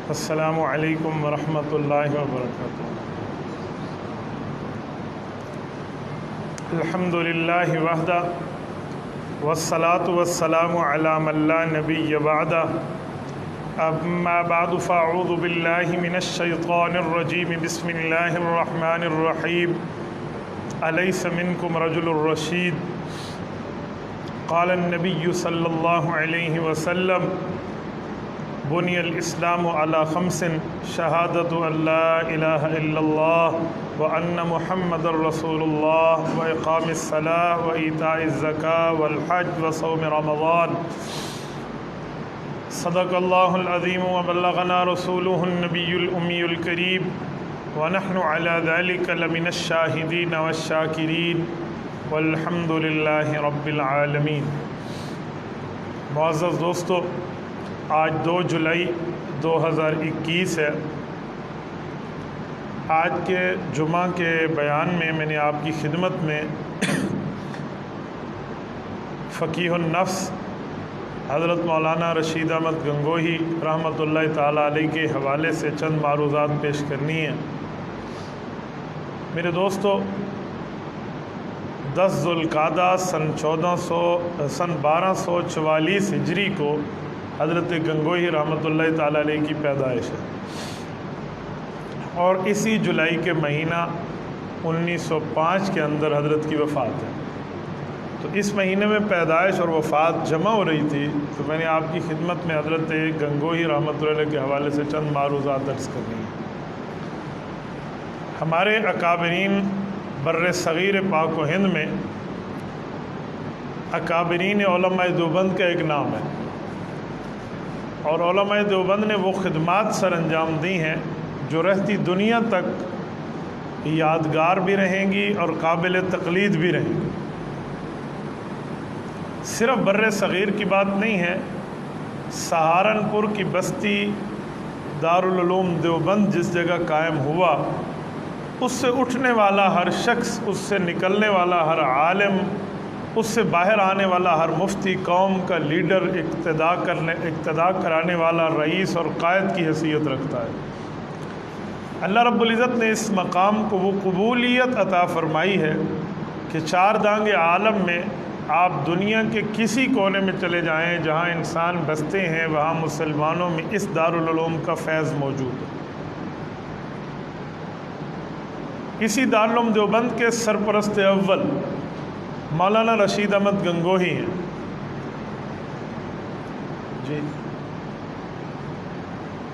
السلام علیکم ورحمۃ اللہ وبرکاتہ۔ الحمد للہ وحدہ والصلاة والسلام علی من لا نبی بعدہ، اما بعد فاعوذ باللہ من الشیطان الرجیم، بسم اللہ الرحمن الرحیم۔ الیس منکم رجل رشید؟ قال النبی صلی اللہ علیہ وسلم بنی الاسلام علی خمس، شہادت ان لا الہ الا اللہ وان محمد رسول اللہ واقام الصلاۃ وایتاء الزکاۃ والحج وصوم رمضان۔ صدق اللہ العظیم وبلغنا رسولہ النبی الامی الکریم، ونحن علی ذلک لمن الشاہدین والشاکرین، والحمد للہ رب العالمین۔ معزز دوستو، آج 2 جولائی 2021 ہے۔ آج کے جمعہ کے بیان میں نے آپ کی خدمت میں فقیہ النفس حضرت مولانا رشید احمد گنگوہی رحمۃ اللہ تعالیٰ علیہ کے حوالے سے چند معروضات پیش کرنی ہیں۔ میرے دوستو، 10 ذوالقعدہ سن 1244 ہجری کو حضرت گنگوہی رحمۃ اللہ تعالیٰ علیہ کی پیدائش ہے، اور اسی جولائی کے مہینہ 1905 کے اندر حضرت کی وفات ہے۔ تو اس مہینے میں پیدائش اور وفات جمع ہو رہی تھی، تو میں نے آپ کی خدمت میں حضرت گنگوہی رحمۃ اللہ علیہ کے حوالے سے چند معروضات درج کرنی ہیں۔ ہمارے اکابرین بر صغیر پاک و ہند میں اکابرین علماء دیوبند کا ایک نام ہے، اور علماء دیوبند نے وہ خدمات سر انجام دی ہیں جو رہتی دنیا تک یادگار بھی رہیں گی اور قابل تقلید بھی رہیں گی۔ صرف بر صغیر کی بات نہیں ہے، سہارنپور کی بستی دارالعلوم دیوبند جس جگہ قائم ہوا، اس سے اٹھنے والا ہر شخص، اس سے نکلنے والا ہر عالم، اس سے باہر آنے والا ہر مفتی قوم کا لیڈر، اقتداء کرانے والا رئیس اور قائد کی حیثیت رکھتا ہے۔ اللہ رب العزت نے اس مقام کو وہ قبولیت عطا فرمائی ہے کہ 4 دانگ عالم میں آپ دنیا کے کسی کونے میں چلے جائیں جہاں انسان بستے ہیں، وہاں مسلمانوں میں اس دارالعلوم کا فیض موجود ہے۔ اسی دارالعلوم دیوبند کے سرپرست اول مولانا رشید احمد گنگوہی ہیں۔ جی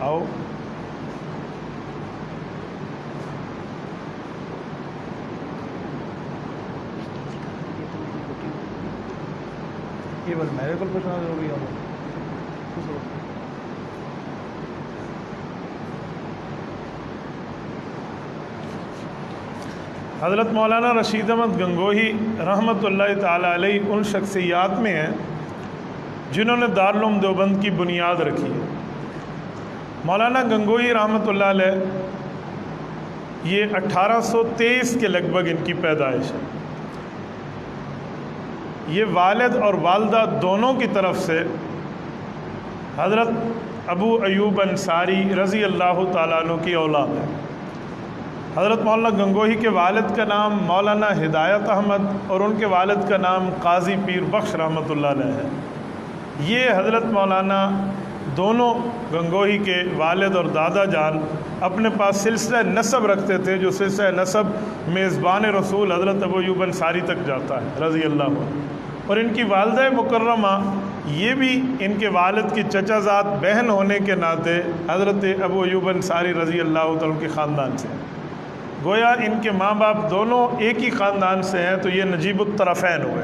آؤ۔ یہ بس میرے کو پوچھنا ضروری ہے۔ حضرت مولانا رشید احمد گنگوہی رحمۃ اللہ تعالیٰ علیہ ان شخصیات میں ہیں جنہوں نے دارالعلوم دیوبند کی بنیاد رکھی ہے۔ مولانا گنگوہی رحمۃ اللہ علیہ یہ 1823 کے لگ بھگ ان کی پیدائش ہے۔ یہ والد اور والدہ دونوں کی طرف سے حضرت ابو ایوب انصاری رضی اللہ تعالیٰ عنہ کی اولاد ہے۔ حضرت مولانا گنگوہی کے والد کا نام مولانا ہدایت احمد اور ان کے والد کا نام قاضی پیر بخش رحمۃ اللہ علیہ ہے۔ یہ حضرت مولانا دونوں گنگوہی کے والد اور دادا جان اپنے پاس سلسلہ نسب رکھتے تھے، جو سلسلہ نسب میزبان رسول حضرت ابو ایوب انصاری تک جاتا ہے رضی اللہ عنہ۔ اور ان کی والدہ مکرمہ یہ بھی ان کے والد کی چچا زاد بہن ہونے کے ناطے حضرت ابو ایوب انصاری رضی اللہ عنہ کے خاندان سے ہیں۔ گویا ان کے ماں باپ دونوں ایک ہی خاندان سے ہیں، تو یہ نجیب الطرفین ہوئے۔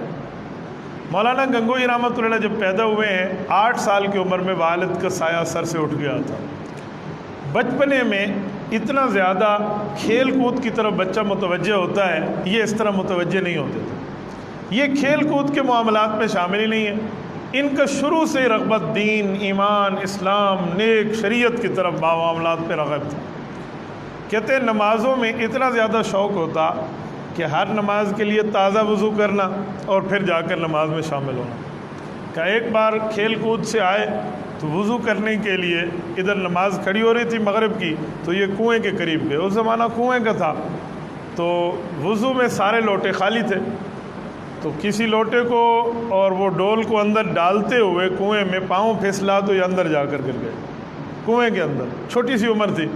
مولانا گنگوہی رحمۃ اللہ جب پیدا ہوئے ہیں 8 سال کی عمر میں والد کا سایہ سر سے اٹھ گیا تھا۔ بچپنے میں اتنا زیادہ کھیل کود کی طرف بچہ متوجہ ہوتا ہے، یہ اس طرح متوجہ نہیں ہوتے تھے۔ یہ کھیل کود کے معاملات میں شامل ہی نہیں ہے۔ ان کا شروع سے رغبت دین، ایمان، اسلام، نیک شریعت کی طرف معاملات پہ رغبت تھی۔ کہتے ہیں نمازوں میں اتنا زیادہ شوق ہوتا کہ ہر نماز کے لیے تازہ وضو کرنا اور پھر جا کر نماز میں شامل ہونا۔ کہ ایک بار کھیل کود سے آئے تو وضو کرنے کے لیے ادھر نماز کھڑی ہو رہی تھی مغرب کی، تو یہ کنویں کے قریب گئے، اس زمانہ کنویں کا تھا، تو وضو میں سارے لوٹے خالی تھے، تو کسی لوٹے کو اور وہ ڈول کو اندر ڈالتے ہوئے کنویں میں پاؤں پھسلا تو یہ اندر جا کر گر گئے کنویں کے اندر، چھوٹی سی عمر تھی۔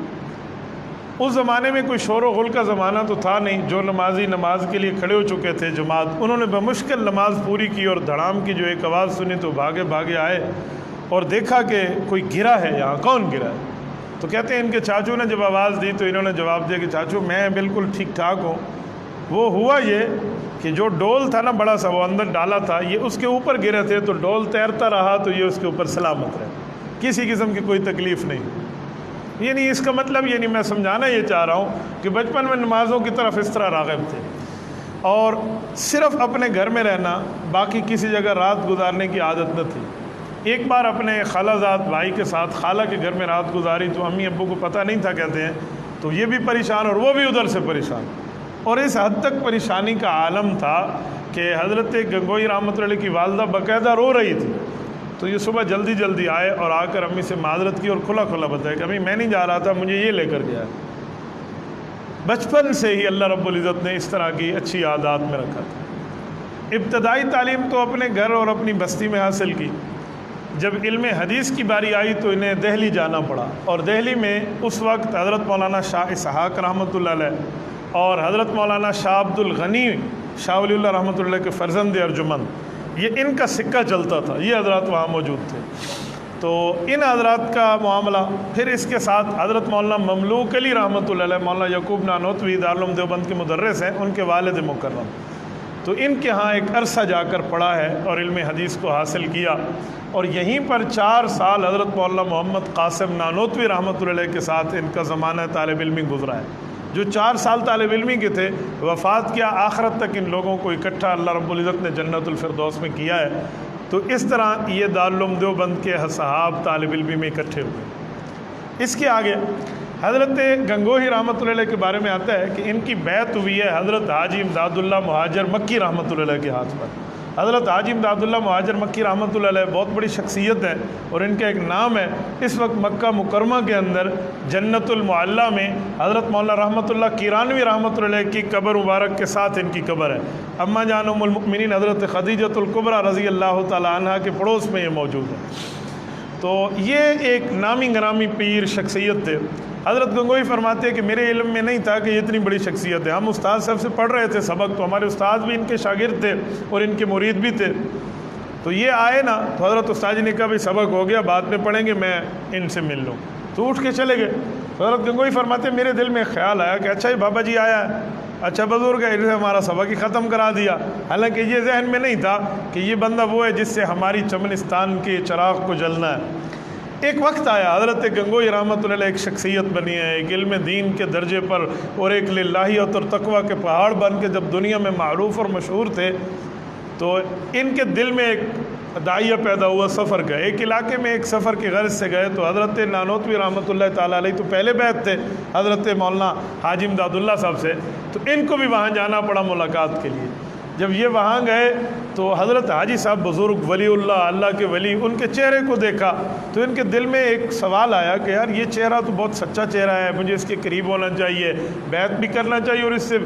اس زمانے میں کوئی شور و غل کا زمانہ تو تھا نہیں، جو نمازی نماز کے لیے کھڑے ہو چکے تھے جماعت، انہوں نے بمشکل نماز پوری کی اور دھڑام کی جو ایک آواز سنی تو بھاگے بھاگے آئے اور دیکھا کہ کوئی گرا ہے، یہاں کون گرا ہے؟ تو کہتے ہیں ان کے چاچو نے جب آواز دی تو انہوں نے جواب دیا کہ چاچو میں بالکل ٹھیک ٹھاک ہوں۔ وہ ہوا یہ کہ جو ڈول تھا نا بڑا سا، وہ اندر ڈالا تھا، یہ اس کے اوپر گرے تھے تو ڈول تیرتا رہا تو یہ اس کے اوپر سلامت رہے، کسی قسم کی کوئی تکلیف نہیں۔ یعنی اس کا مطلب یعنی میں سمجھانا یہ چاہ رہا ہوں کہ بچپن میں نمازوں کی طرف اس طرح راغب تھے، اور صرف اپنے گھر میں رہنا، باقی کسی جگہ رات گزارنے کی عادت نہ تھی۔ ایک بار اپنے خالہ زاد بھائی کے ساتھ خالہ کے گھر میں رات گزاری تو امی ابو کو پتہ نہیں تھا کہتے ہیں، تو یہ بھی پریشان اور وہ بھی ادھر سے پریشان، اور اس حد تک پریشانی کا عالم تھا کہ حضرت گنگوئی رحمۃ اللہ علیہ کی والدہ باقاعدہ رو رہی تھی۔ تو یہ صبح جلدی جلدی آئے اور آ کر امی سے معذرت کی اور کھلا کھلا بتایا کہ امی میں نہیں جا رہا تھا، مجھے یہ لے کر گیا ہے۔ بچپن سے ہی اللہ رب العزت نے اس طرح کی اچھی عادات میں رکھا تھا۔ ابتدائی تعلیم تو اپنے گھر اور اپنی بستی میں حاصل کی۔ جب علم حدیث کی باری آئی تو انہیں دہلی جانا پڑا، اور دہلی میں اس وقت حضرت مولانا شاہ اسحاق رحمۃ اللہ علیہ اور حضرت مولانا شاہ عبد الغنی شاہ ولی اللہ رحمۃ اللہ کے فرزند ارجمند، یہ ان کا سکہ چلتا تھا، یہ حضرات وہاں موجود تھے۔ تو ان حضرات کا معاملہ، پھر اس کے ساتھ حضرت مولانا مملوک علی رحمۃ اللہ علیہ، مولانا یعقوب نانوتوی دارالعلوم دیوبند کے مدرس ہیں، ان کے والد مکرم، تو ان کے ہاں ایک عرصہ جا کر پڑھا ہے اور علم حدیث کو حاصل کیا، اور یہیں پر 4 سال حضرت مولانا محمد قاسم نانوتوی رحمۃ اللہ علیہ کے ساتھ ان کا زمانہ طالب علمی گزرا ہے۔ جو 4 سال طالب علمی کے تھے، وفات کیا، آخرت تک ان لوگوں کو اکٹھا اللہ رب العزت نے جنت الفردوس میں کیا ہے۔ تو اس طرح یہ دارالعلوم دیوبند کے صحاب طالب علمی میں اکٹھے ہوئے۔ اس کے آگے حضرت گنگوہی رحمۃ اللہ علیہ کے بارے میں آتا ہے کہ ان کی بیعت ہوئی ہے حضرت حاجی امداد اللہ مہاجر مکی رحمۃ اللہ علیہ کے ہاتھ پر۔ حضرت حاجی امداد اللہ مہاجر مکی رحمۃ اللہ علیہ بہت بڑی شخصیت ہے، اور ان کا ایک نام ہے، اس وقت مکہ مکرمہ کے اندر جنت المعلیٰ میں حضرت مولانا رحمۃ اللہ کیرانوی رحمۃ اللہ علیہ کی قبر مبارک کے ساتھ ان کی قبر ہے۔ اماں جان ام المؤمنین حضرت خدیجۃ الکبریٰ رضی اللہ تعالی عنہا کے پڑوس میں یہ موجود ہے۔ تو یہ ایک نامی گرامی پیر شخصیت تھے۔ حضرت گنگوئی فرماتے ہیں کہ میرے علم میں نہیں تھا کہ یہ اتنی بڑی شخصیت ہے، ہم استاد صاحب سے پڑھ رہے تھے سبق، تو ہمارے استاد بھی ان کے شاگرد تھے اور ان کے مرید بھی تھے، تو یہ آئے نا تو حضرت استاد جی نے کہا بھی سبق ہو گیا، بعد میں پڑھیں گے، میں ان سے مل لوں، تو اٹھ کے چلے گئے۔ تو حضرت گنگوئی فرماتے ہیں میرے دل میں خیال آیا کہ اچھا یہ بابا جی آیا ہے، اچھا بزرگ ہے، انہیں ہمارا سبق ہی ختم کرا دیا، حالانکہ یہ ذہن میں نہیں تھا کہ یہ بندہ وہ ہے جس سے ہماری چمنستان کے چراغ کو جلنا ہے۔ ایک وقت آیا حضرت گنگوئی رحمۃ اللہ علیہ ایک شخصیت بنی ہے، ایک علم دین کے درجے پر اور ایک للہیت اور تقویٰ کے پہاڑ بن کے جب دنیا میں معروف اور مشہور تھے، تو ان کے دل میں ایک داعیہ پیدا ہوا سفر کا۔ ایک علاقے میں ایک سفر کی غرض سے گئے تو حضرت نانوتوی رحمۃ اللہ تعالیٰ علیہ تو پہلے بیعت تھے حضرت مولانا حاجی امداد اللہ صاحب سے، تو ان کو بھی وہاں جانا پڑا ملاقات کے لیے۔ جب یہ وہاں گئے تو حضرت حاجی صاحب بزرگ ولی اللہ کے ولی، ان کے چہرے کو دیکھا تو ان کے دل میں ایک سوال آیا کہ یار یہ چہرہ تو بہت سچا چہرہ ہے، مجھے اس کے قریب ہونا چاہیے، بیعت بھی کرنا چاہیے اور اس سے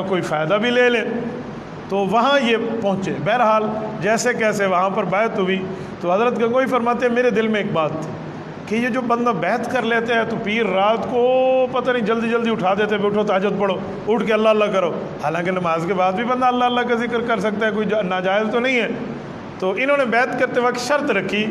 کوئی فائدہ بھی لے لیں۔ تو وہاں یہ پہنچے، بہرحال جیسے کیسے وہاں پر بیعت ہوئی۔ تو حضرت گنگوئی فرماتے ہیں میرے دل میں ایک بات تھی کہ یہ جو بندہ بیعت کر لیتے ہیں تو پیر رات کو پتہ نہیں جلدی جلدی اٹھا دیتے، بیٹھو تہجد پڑھو، اٹھ کے اللہ اللہ کرو، حالانکہ نماز کے بعد بھی بندہ اللہ اللہ کا ذکر کر سکتا ہے، کوئی ناجائز تو نہیں ہے۔ تو انہوں نے بیعت کرتے وقت شرط رکھی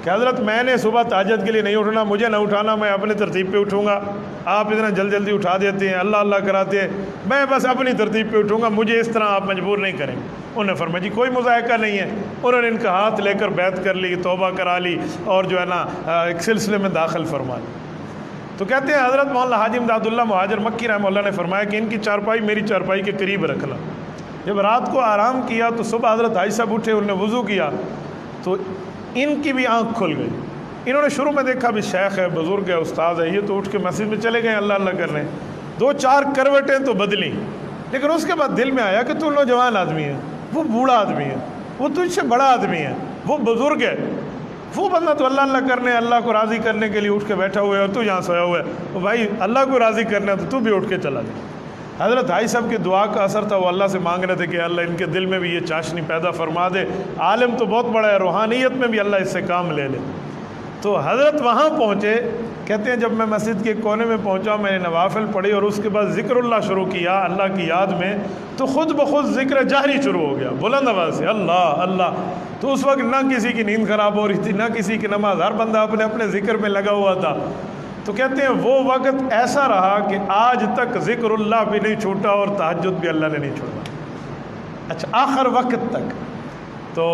کہ حضرت میں نے صبح تہجد کے لیے نہیں اٹھنا، مجھے نہ اٹھانا، میں اپنی ترتیب پہ اٹھوں گا، آپ اتنا جلدی جلدی اٹھا دیتے ہیں، اللہ اللہ کراتے ہیں، میں بس اپنی ترتیب پہ اٹھوں گا، مجھے اس طرح آپ مجبور نہیں کریں گے۔ انہوں نے فرمایا جی کوئی مذائقہ نہیں ہے۔ انہوں نے ان کا ہاتھ لے کر بیعت کر لی، توبہ کرا لی، اور جو ہے نا ایک سلسلے میں داخل فرما لی۔ تو کہتے ہیں حضرت مولانا حاجی امداد اللہ مہاجر مکی رحمہ اللہ نے فرمایا کہ ان کی چارپائی میری چارپائی کے قریب رکھنا۔ جب رات کو آرام کیا تو صبح حضرت حاجی صاحب اٹھے، انہوں نے وضو کیا تو ان کی بھی آنکھ کھل گئی۔ انہوں نے شروع میں دیکھا بھی شیخ ہے، بزرگ ہے، استاد ہے، یہ تو اٹھ کے مسجد میں چلے گئے اللہ اللہ کرنے، 2-4 کروٹیں تو بدلی، لیکن اس کے بعد دل میں آیا کہ تو نوجوان آدمی ہے، وہ بوڑھا آدمی ہے، وہ تجھ سے بڑا آدمی ہے، وہ بزرگ ہے، وہ بندہ تو اللہ اللہ کرنے، اللہ کو راضی کرنے کے لیے اٹھ کے بیٹھا ہوا ہے اور تو یہاں سویا ہوا ہے، تو بھائی اللہ کو راضی کرنا ہے تو بھی اٹھ کے چلا جائے۔ حضرت بھائی صاحب کی دعا کا اثر تھا، وہ اللہ سے مانگ رہے تھے کہ اللہ ان کے دل میں بھی یہ چاشنی پیدا فرما دے، عالم تو بہت بڑا ہے، روحانیت میں بھی اللہ اس سے کام لے لے۔ تو حضرت وہاں پہنچے، کہتے ہیں جب میں مسجد کے کونے میں پہنچا، میں نے نوافل پڑھی اور اس کے بعد ذکر اللہ شروع کیا اللہ کی یاد میں، تو خود بخود ذکر جہری شروع ہو گیا بلند آواز سے، اللہ اللہ۔ تو اس وقت نہ کسی کی نیند خراب ہو رہی تھی، نہ کسی کی نماز، ہر بندہ اپنے اپنے ذکر میں لگا ہوا تھا۔ تو کہتے ہیں وہ وقت ایسا رہا کہ آج تک ذکر اللہ بھی نہیں چھوٹا اور تہجد بھی اللہ نے نہیں چھوڑا، اچھا آخر وقت تک۔ تو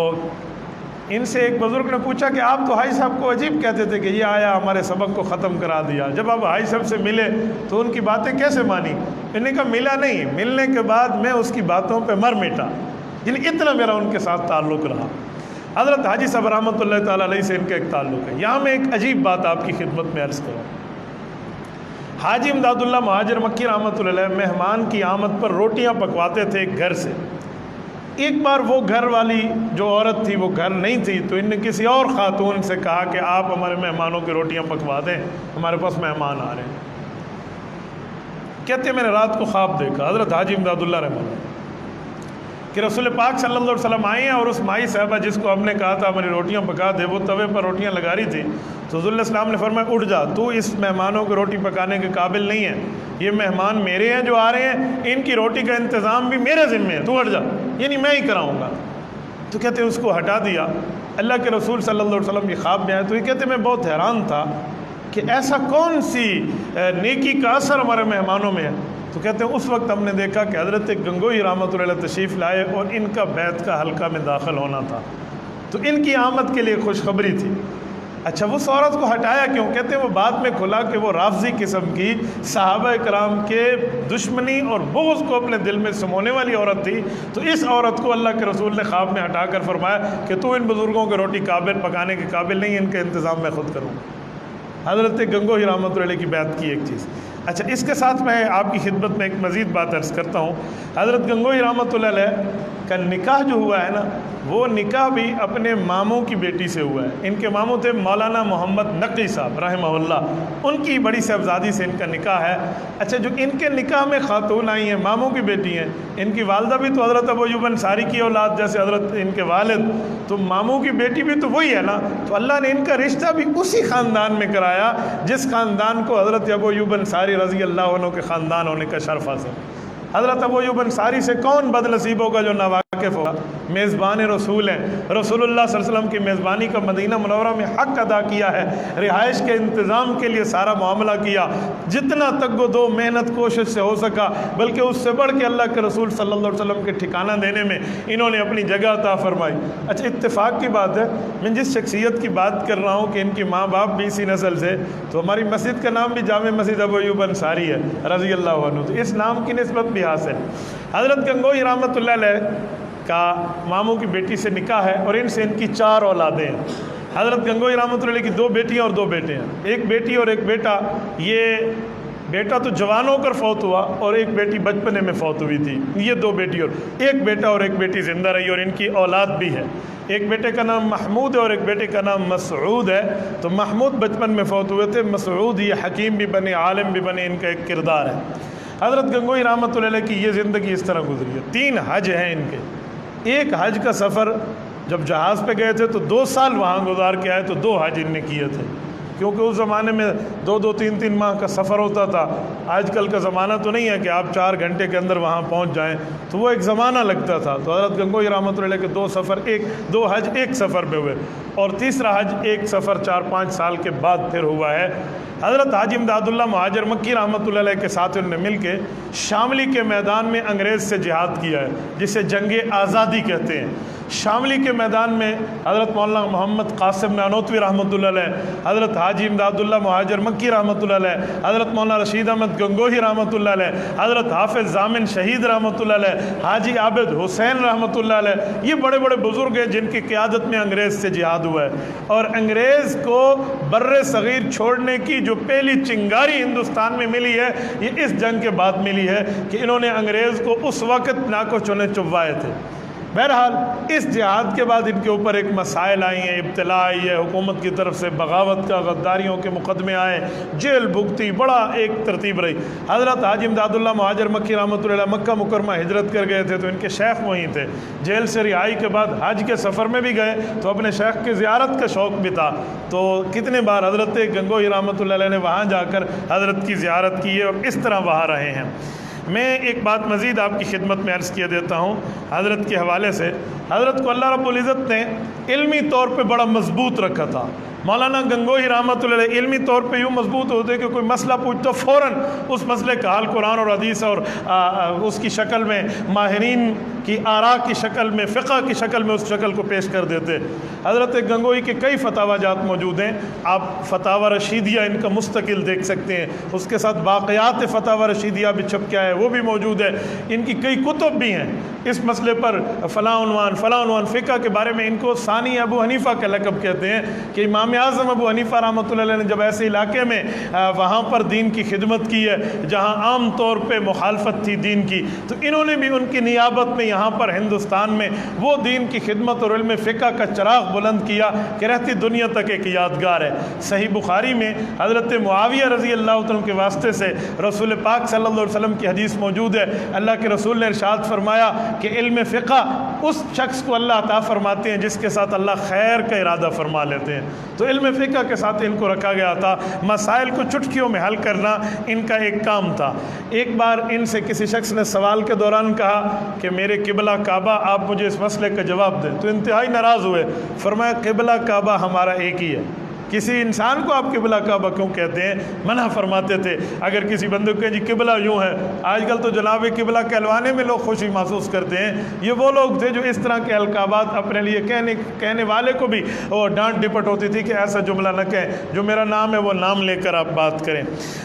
ان سے ایک بزرگ نے پوچھا کہ آپ تو حاجی صاحب کو عجیب کہتے تھے کہ یہ آیا ہمارے سبق کو ختم کرا دیا، جب آپ حاجی صاحب سے ملے تو ان کی باتیں کیسے مانی؟ انہوں نے کہا ملا نہیں، ملنے کے بعد میں اس کی باتوں پہ مر مٹا، یعنی اتنا میرا ان کے ساتھ تعلق رہا۔ حضرت حاجی صاحب رحمۃ اللہ تعالیٰ علیہ سے ان کا ایک تعلق ہے۔ یہاں میں ایک عجیب بات آپ کی خدمت میں عرض کروں۔ حاجی امداد اللہ مہاجر مکی رحمۃ اللہ علیہ مہمان کی آمد پر روٹیاں پکواتے تھے ایک گھر سے۔ ایک بار وہ گھر والی جو عورت تھی وہ گھر نہیں تھی، تو ان نے کسی اور خاتون سے کہا کہ آپ ہمارے مہمانوں کی روٹیاں پکوا دیں، ہمارے پاس مہمان آ رہے ہیں۔ کہتے ہیں میں نے رات کو خواب دیکھا، حضرت حاجی امداد اللہ رحمۃ اللہ کہ رسول پاک صلی اللہ علیہ وسلم آئے ہیں، اور اس مائی صاحبہ جس کو ہم نے کہا تھا ہماری روٹیاں پکا دے، وہ توے پر روٹیاں لگا رہی تھی۔ تو حضور علیہ السلام نے فرمایا اٹھ جا، تو اس مہمانوں کو روٹی پکانے کے قابل نہیں ہے، یہ مہمان میرے ہیں جو آ رہے ہیں، ان کی روٹی کا انتظام بھی میرے ذمہ ہے، تو ہٹ جا، یعنی میں ہی کراؤں گا۔ تو کہتے ہیں اس کو ہٹا دیا۔ اللہ کے رسول صلی اللہ علیہ وسلم کی خواب میں آئے، تو یہ کہتے ہیں میں بہت حیران تھا کہ ایسا کون سی نیکی کا اثر ہمارے مہمانوں میں ہے۔ تو کہتے ہیں اس وقت ہم نے دیکھا کہ حضرت گنگوہی رحمۃ اللہ علیہ تشریف لائے اور ان کا بیت کا حلقہ میں داخل ہونا تھا، تو ان کی آمد کے لیے خوشخبری تھی۔ اچھا وہ عورت کو ہٹایا کیوں؟ کہتے ہیں وہ بعد میں کھلا کہ وہ رافضی قسم کی صحابہ کرام کے دشمنی اور بغض کو اپنے دل میں سمونے والی عورت تھی۔ تو اس عورت کو اللہ کے رسول نے خواب میں ہٹا کر فرمایا کہ تو ان بزرگوں کے روٹی قابل پکانے کے قابل نہیں، ان کا انتظام میں خود کروں۔ حضرت گنگوہی رحمۃ اللہ علیہ کی بیعت کی ایک چیز۔ اچھا اس کے ساتھ میں آپ کی خدمت میں ایک مزید بات عرض کرتا ہوں۔ حضرت گنگوہی رحمۃ اللہ علیہ کا نکاح جو ہوا ہے نا، وہ نکاح بھی اپنے ماموں کی بیٹی سے ہوا ہے۔ ان کے ماموں تھے مولانا محمد نقی صاحب رحمہ اللہ، ان کی بڑی صاحبزادی سے ان کا نکاح ہے۔ اچھا جو ان کے نکاح میں خاتون آئی ہیں، ماموں کی بیٹی ہیں، ان کی والدہ بھی تو حضرت ابو ایوب انصاری کی اولاد جیسے حضرت ان کے والد، تو ماموں کی بیٹی بھی تو وہی ہے نا۔ تو اللہ نے ان کا رشتہ بھی اسی خاندان میں کرایا جس خاندان کو حضرت ابو ایوب انصاری رضی اللہ عنہ کے خاندان ہونے کا شرف حاصل۔ حضرت ابو ایوب انصاری سے کون بد نصیب ہوگا جو ناواقف ہوگا؟ میزبان رسول ہیں، رسول اللہ صلی اللہ علیہ وسلم کی میزبانی کا مدینہ منورہ میں حق ادا کیا ہے، رہائش کے انتظام کے لیے سارا معاملہ کیا، جتنا تک وہ دو محنت کوشش سے ہو سکا، بلکہ اس سے بڑھ کے اللہ کے رسول صلی اللہ علیہ وسلم کے ٹھکانہ دینے میں انہوں نے اپنی جگہ عطا فرمائی۔ اچھا اتفاق کی بات ہے، میں جس شخصیت کی بات کر رہا ہوں کہ ان کی ماں باپ بھی اسی نسل سے، تو ہماری مسجد کا نام بھی جامع مسجد ابو ایوب انصاری ہے رضی اللہ عنہ، تو اس نام کی نسبت بھی حاصل۔ حضرت گنگوہی رحمۃ اللہ علیہ کا ماموں کی بیٹی سے نکاح ہے اور ان سے ان کی 4 اولادیں ہیں۔ حضرت گنگوہی رحمۃ اللہ علیہ کی 2 بیٹیاں اور 2 بیٹے ہیں، ایک بیٹی اور ایک بیٹا۔ یہ بیٹا تو جوان ہو کر فوت ہوا اور ایک بیٹی بچپنے میں فوت ہوئی تھی۔ یہ 2 بیٹی اور ایک بیٹا اور ایک بیٹی زندہ رہی اور ان کی اولاد بھی ہے۔ ایک بیٹے کا نام محمود ہے اور ایک بیٹے کا نام مسعود ہے۔ تو محمود بچپن میں فوت ہوئے تھے، مسعود یہ حکیم بھی بنے، عالم بھی بنے، ان کا ایک کردار ہے۔ حضرت گنگوہی رحمۃ اللہ علیہ کی یہ زندگی اس طرح گزری ہے۔ 3 حج ہیں ان کے۔ ایک حج کا سفر جب جہاز پہ گئے تھے تو 2 سال وہاں گزار کے آئے، تو 2 حج ان نے کیے تھے، کیونکہ اس زمانے میں 2-2 3-3 ماہ کا سفر ہوتا تھا۔ آج کل کا زمانہ تو نہیں ہے کہ آپ 4 گھنٹے کے اندر وہاں پہنچ جائیں، تو وہ ایک زمانہ لگتا تھا۔ تو حضرت گنگوہی رحمۃ اللہ علیہ کے 2 حج ایک سفر پہ ہوئے، اور تیسرا حج ایک سفر 4-5 سال کے بعد پھر ہوا ہے۔ حضرت حاجی امداد اللہ مہاجر مکی رحمۃ اللہ علیہ کے ساتھ انہوں نے مل کے شاملی کے میدان میں انگریز سے جہاد کیا ہے، جسے جنگ آزادی کہتے ہیں۔ شاملی کے میدان میں حضرت مولانا محمد قاسم نانوتوی رحمۃ اللہ علیہ، حضرت حاجی امداد اللہ مہاجر مکی رحمۃ اللہ علیہ، حضرت مولانا رشید احمد گنگوہی رحمۃ اللہ علیہ، حضرت حافظ ضامن شہید رحمۃ اللہ علیہ، حاجی عابد حسین رحمۃ اللہ علیہ، یہ بڑے بڑے بزرگ ہیں جن کی قیادت میں انگریز سے جہاد ہوا ہے۔ اور انگریز کو بر صغیر چھوڑنے کی جو پہلی چنگاری ہندوستان میں ملی ہے، یہ اس جنگ کے بعد ملی ہے کہ انہوں نے انگریز کو اس وقت ناکو چونے چبوائے تھے۔ بہرحال اس جہاد کے بعد ان کے اوپر ایک مسائل آئی ہیں، ابتلا آئی ہے، حکومت کی طرف سے بغاوت کا، غداریوں کے مقدمے آئے، جیل بھگتی، بڑا ایک ترتیب رہی۔ حضرت حاجی امداد اللہ مہاجر مکی رحمۃ اللہ علیہ مکہ مکرمہ ہجرت کر گئے تھے، تو ان کے شیخ وہیں تھے۔ جیل سے رہائی کے بعد حج کے سفر میں بھی گئے تو اپنے شیخ کی زیارت کا شوق بھی تھا، تو کتنے بار حضرت گنگوہی رحمۃ اللہ علیہ نے وہاں جا کر حضرت کی زیارت کی ہے اور اس طرح وہاں رہے ہیں۔ میں ایک بات مزید آپ کی خدمت میں عرض کیے دیتا ہوں حضرت کے حوالے سے۔ حضرت کو اللہ رب العزت نے علمی طور پہ بڑا مضبوط رکھا تھا۔ مولانا گنگوہی رحمۃ اللہ علیہ علمی طور پہ یوں مضبوط ہوتے کہ کوئی مسئلہ پوچھتا فوراً اس مسئلے کا حل قرآن اور حدیث اور اس کی شکل میں، ماہرین کی آراء کی شکل میں، فقہ کی شکل میں اس شکل کو پیش کر دیتے۔ حضرت گنگوہی کے کئی فتاوی جات موجود ہیں، آپ فتاوی رشیدیہ ان کا مستقل دیکھ سکتے ہیں، اس کے ساتھ باقیات فتاوی رشیدیہ بھی چھپ کے آئے وہ بھی موجود ہے۔ ان کی کئی کتب بھی ہیں اس مسئلے پر، فلاں عنوان فقہ کے بارے میں۔ ان کو ثانی ابو حنیفہ کا لقب کہتے ہیں کہ امام اعظم ابو حنیفہ رحمۃ اللہ علیہ نے جب ایسے علاقے میں وہاں پر دین کی خدمت کی ہے جہاں عام طور پہ مخالفت تھی دین کی، تو انہوں نے بھی ان کی نیابت میں یہاں پر ہندوستان میں وہ دین کی خدمت اور علم فقہ کا چراغ بلند کیا کہ رہتی دنیا تک ایک یادگار ہے۔ صحیح بخاری میں حضرت معاویہ رضی اللہ عنہ کے واسطے سے رسول پاک صلی اللہ علیہ وسلم کی حدیث موجود ہے۔ اللہ کے رسول نے ارشاد فرمایا کہ علم فقہ اس شخص کو اللہ عطا فرماتے ہیں جس کے ساتھ اللہ خیر کا ارادہ فرما لیتے ہیں۔ تو علم فقہ کے ساتھ ان کو رکھا گیا تھا، مسائل کو چٹکیوں میں حل کرنا ان کا ایک کام تھا۔ ایک بار ان سے کسی شخص نے سوال کے دوران کہا کہ میرے قبلہ کعبہ، آپ مجھے اس مسئلے کا جواب دیں، تو انتہائی ناراض ہوئے۔ فرمایا قبلہ کعبہ ہمارا ایک ہی ہے، کسی انسان کو آپ قبلہ کعبہ کیوں کہتے ہیں؟ منع فرماتے تھے اگر کسی بندے کو کہیں جی قبلہ یوں ہے۔ آج کل تو جناب قبلہ کہلوانے میں لوگ خوشی محسوس کرتے ہیں۔ یہ وہ لوگ تھے جو اس طرح کے القابات اپنے لیے کہنے والے کو بھی وہ ڈانٹ ڈپٹ ہوتی تھی کہ ایسا جملہ نہ کہیں، جو میرا نام ہے وہ نام لے کر آپ بات کریں۔